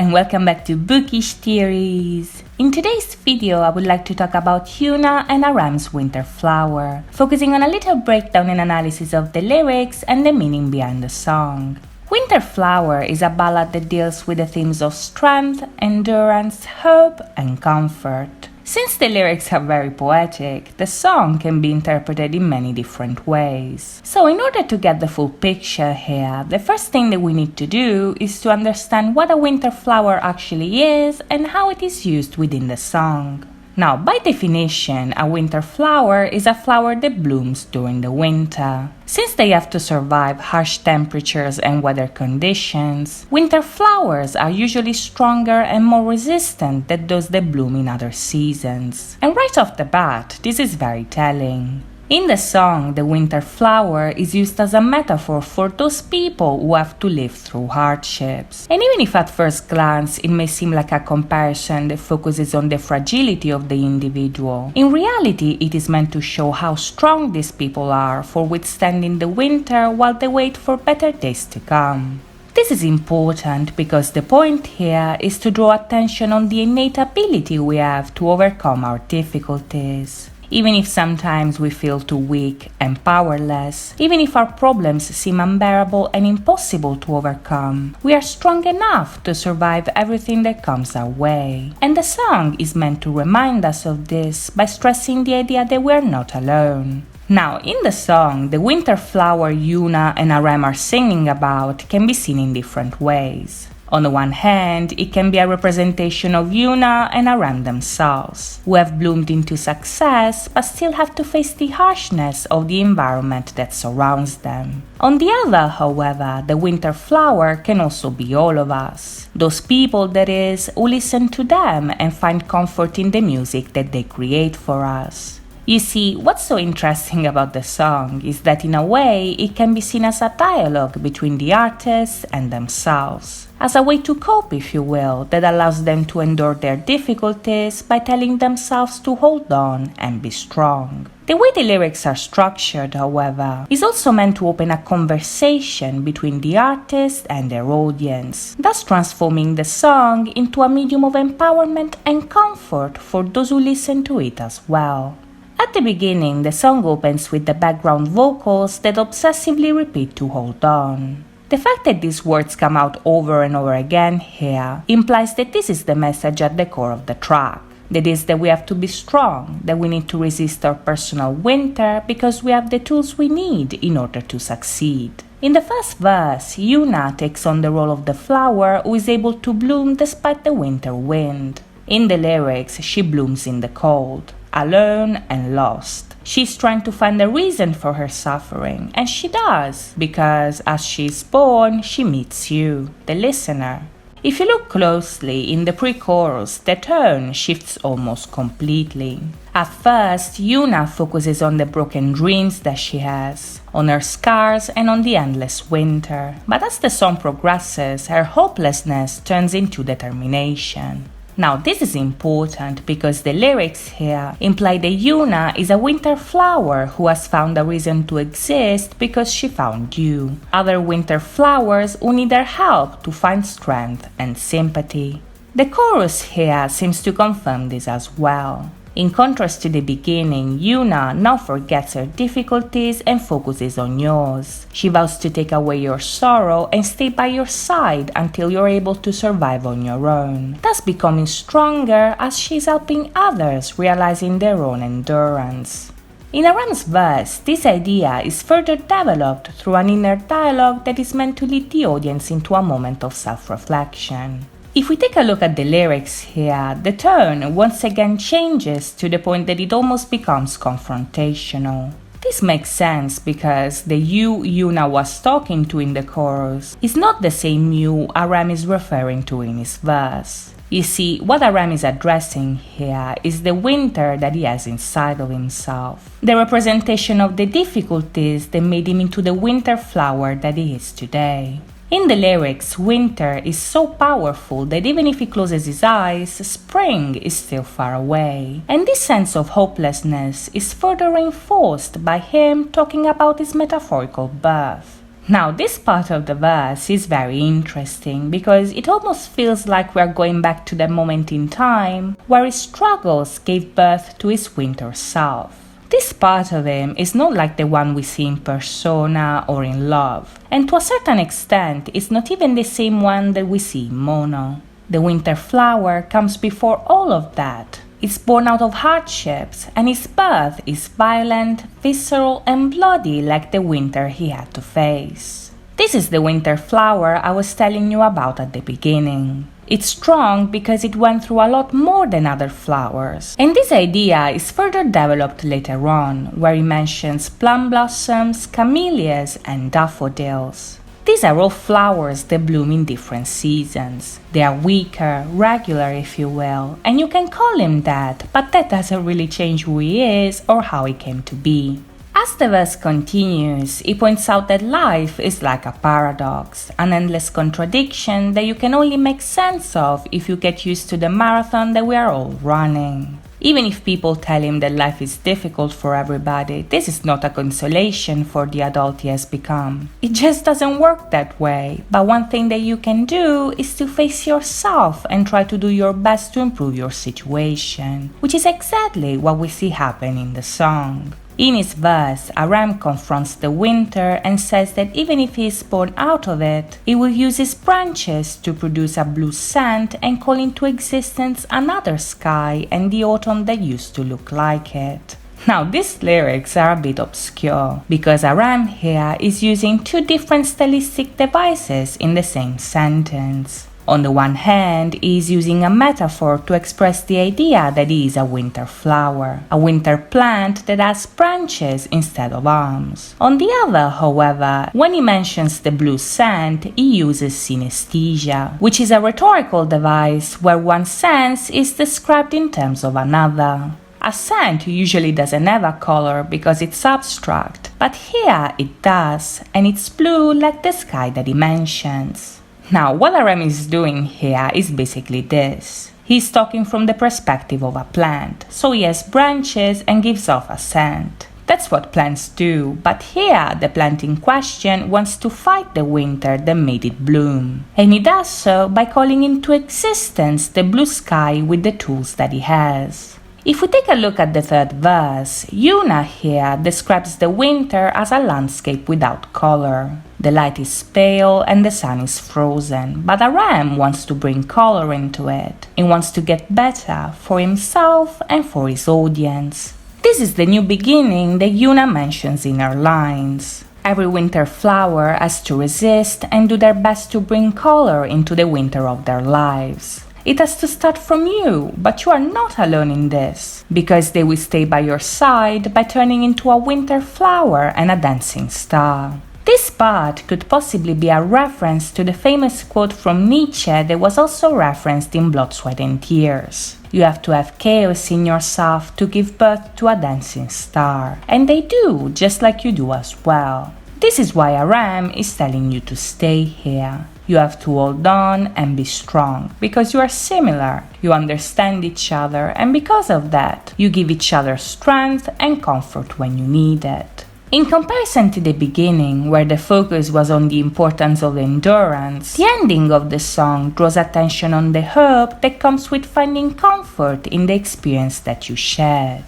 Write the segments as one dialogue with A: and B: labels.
A: and welcome back to Bookish Theories. In today's video, I would like to talk about Yuna and Aram's Winter Flower, focusing on a little breakdown and analysis of the lyrics and the meaning behind the song. Winter Flower is a ballad that deals with the themes of strength, endurance, hope, and comfort. Since the lyrics are very poetic, the song can be interpreted in many different ways. So in order to get the full picture here, the first thing that we need to do is to understand what a winter flower actually is and how it is used within the song. Now, by definition, a winter flower is a flower that blooms during the winter. Since they have to survive harsh temperatures and weather conditions, winter flowers are usually stronger and more resistant than those that bloom in other seasons. And right off the bat, this is very telling. In the song, the winter flower is used as a metaphor for those people who have to live through hardships. And even if at first glance it may seem like a comparison that focuses on the fragility of the individual, in reality it is meant to show how strong these people are for withstanding the winter while they wait for better days to come. This is important because the point here is to draw attention on the innate ability we have to overcome our difficulties. Even if sometimes we feel too weak and powerless, even if our problems seem unbearable and impossible to overcome, we are strong enough to survive everything that comes our way. And the song is meant to remind us of this by stressing the idea that we are not alone. Now, in the song, the winter flower Yuna and Aram are singing about can be seen in different ways. On the one hand, it can be a representation of Yuna and Aram themselves, who have bloomed into success but still have to face the harshness of the environment that surrounds them. On the other, however, the winter flower can also be all of us. Those people, that is, who listen to them and find comfort in the music that they create for us. You see, what's so interesting about the song is that in a way it can be seen as a dialogue between the artists and themselves, as a way to cope, if you will, that allows them to endure their difficulties by telling themselves to hold on and be strong. The way the lyrics are structured, however, is also meant to open a conversation between the artist and their audience, thus transforming the song into a medium of empowerment and comfort for those who listen to it as well. At the beginning, the song opens with the background vocals that obsessively repeat to hold on. The fact that these words come out over and over again here implies that this is the message at the core of the track. That is, that we have to be strong, that we need to resist our personal winter because we have the tools we need in order to succeed. In the first verse, Yuna takes on the role of the flower who is able to bloom despite the winter wind. In the lyrics, she blooms in the cold, alone and lost. She's trying to find a reason for her suffering, and she does, because as she's born, she meets you, the listener. If you look closely in the pre-chorus, the tone shifts almost completely. At first, Yuna focuses on the broken dreams that she has, on her scars and on the endless winter. But as the song progresses, her hopelessness turns into determination. Now, this is important because the lyrics here imply that Yuna is a winter flower who has found a reason to exist because she found you. Other winter flowers who need her help to find strength and sympathy. The chorus here seems to confirm this as well. In contrast to the beginning, Yuna now forgets her difficulties and focuses on yours. She vows to take away your sorrow and stay by your side until you're able to survive on your own, thus becoming stronger as she's helping others realizing their own endurance. In Aram's verse, this idea is further developed through an inner dialogue that is meant to lead the audience into a moment of self-reflection. If we take a look at the lyrics here, the tone once again changes to the point that it almost becomes confrontational. This makes sense because the you Yuna was talking to in the chorus is not the same you Aram is referring to in his verse. You see, what Aram is addressing here is the winter that he has inside of himself, the representation of the difficulties that made him into the winter flower that he is today. In the lyrics, winter is so powerful that even if he closes his eyes, spring is still far away. And this sense of hopelessness is further reinforced by him talking about his metaphorical birth. Now this part of the verse is very interesting because it almost feels like we're going back to the moment in time where his struggles gave birth to his winter self. This part of him is not like the one we see in Persona or in Love, and to a certain extent it's not even the same one that we see in Mono. The winter flower comes before all of that. It's born out of hardships, and its birth is violent, visceral, and bloody like the winter he had to face. This is the winter flower I was telling you about at the beginning. It's strong because it went through a lot more than other flowers, and this idea is further developed later on, where he mentions plum blossoms, camellias, and daffodils. These are all flowers that bloom in different seasons. They are weaker, regular if you will, and you can call him that, but that doesn't really change who he is or how he came to be. As the verse continues, he points out that life is like a paradox, an endless contradiction that you can only make sense of if you get used to the marathon that we are all running. Even if people tell him that life is difficult for everybody, this is not a consolation for the adult he has become. It just doesn't work that way, but one thing that you can do is to face yourself and try to do your best to improve your situation, which is exactly what we see happen in the song. In his verse, Aram confronts the winter and says that even if he is born out of it, he will use his branches to produce a blue scent and call into existence another sky and the autumn that used to look like it. Now these lyrics are a bit obscure, because Aram here is using two different stylistic devices in the same sentence. On the one hand, he is using a metaphor to express the idea that he is a winter flower, a winter plant that has branches instead of arms. On the other, however, when he mentions the blue scent, he uses synesthesia, which is a rhetorical device where one sense is described in terms of another. A scent usually doesn't have a color because it's abstract, but here it does, and it's blue like the sky that he mentions. Now, what Aram is doing here is basically this. He's talking from the perspective of a plant, so he has branches and gives off a scent. That's what plants do, but here the plant in question wants to fight the winter that made it bloom. And he does so by calling into existence the blue sky with the tools that he has. If we take a look at the third verse, Yuna here describes the winter as a landscape without color. The light is pale and the sun is frozen, but Aram wants to bring color into it. He wants to get better for himself and for his audience. This is the new beginning that Yuna mentions in her lines. Every winter flower has to resist and do their best to bring color into the winter of their lives. It has to start from you, but you are not alone in this, because they will stay by your side by turning into a winter flower and a dancing star. This part could possibly be a reference to the famous quote from Nietzsche that was also referenced in Blood, Sweat and Tears. You have to have chaos in yourself to give birth to a dancing star. And they do, just like you do as well. This is why Aram is telling you to stay here. You have to hold on and be strong, because you are similar, you understand each other, and because of that, you give each other strength and comfort when you need it. In comparison to the beginning, where the focus was on the importance of endurance, the ending of the song draws attention on the hope that comes with finding comfort in the experience that you shared.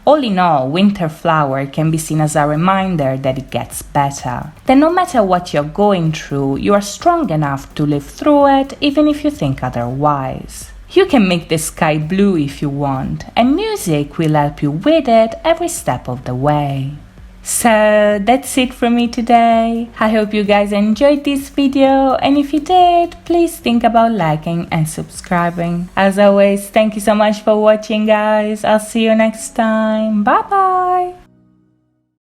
A: All in all, Winter Flower can be seen as a reminder that it gets better. That no matter what you're going through, you are strong enough to live through it, even if you think otherwise. You can make the sky blue if you want, and music will help you with it every step of the way. So that's it from me today. I hope you guys enjoyed this video, and if you did, please think about liking and subscribing. As always, thank you so much for watching, guys. I'll see you next time. Bye bye.